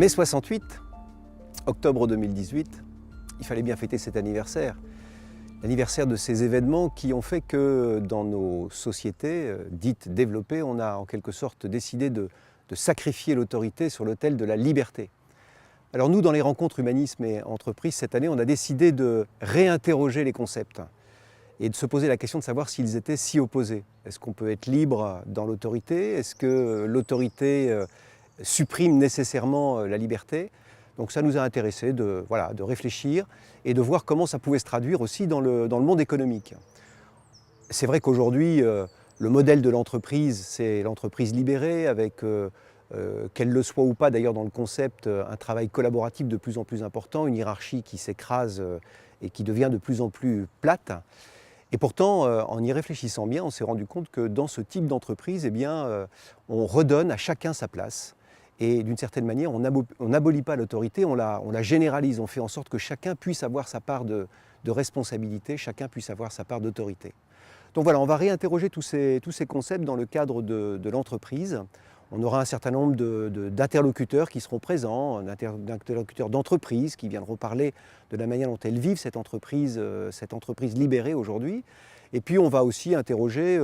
Mai 68, octobre 2018, il fallait bien fêter cet anniversaire. L'anniversaire de ces événements qui ont fait que dans nos sociétés dites développées, on a en quelque sorte décidé de sacrifier l'autorité sur l'autel de la liberté. Alors nous, dans les rencontres humanisme et entreprise, cette année, on a décidé de réinterroger les concepts et de se poser la question de savoir s'ils étaient si opposés. Est-ce qu'on peut être libre dans l'autorité? Est-ce que l'autorité supprime nécessairement la liberté? Donc ça nous a intéressés de réfléchir et de voir comment ça pouvait se traduire aussi dans le monde économique. C'est vrai qu'aujourd'hui, le modèle de l'entreprise, c'est l'entreprise libérée, avec, qu'elle le soit ou pas d'ailleurs dans le concept, un travail collaboratif de plus en plus important, une hiérarchie qui s'écrase et qui devient de plus en plus plate. Et pourtant, en y réfléchissant bien, on s'est rendu compte que dans ce type d'entreprise, eh bien, on redonne à chacun sa place. Et d'une certaine manière, on n'abolit pas l'autorité, on la généralise, on fait en sorte que chacun puisse avoir sa part de responsabilité, chacun puisse avoir sa part d'autorité. Donc voilà, on va réinterroger tous ces concepts dans le cadre de l'entreprise. On aura un certain nombre d'interlocuteurs qui seront présents, d'interlocuteurs d'entreprise qui viendront parler de la manière dont elles vivent cette entreprise libérée aujourd'hui. Et puis on va aussi interroger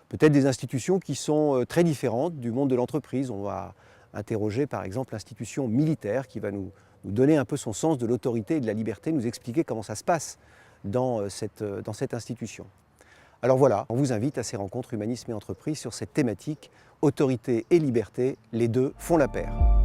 peut-être des institutions qui sont très différentes du monde de l'entreprise. On va interroger par exemple l'institution militaire qui va nous donner un peu son sens de l'autorité et de la liberté, nous expliquer comment ça se passe dans cette institution. Alors voilà, on vous invite à ces rencontres humanisme et entreprise sur cette thématique, autorité et liberté, les deux font la paire.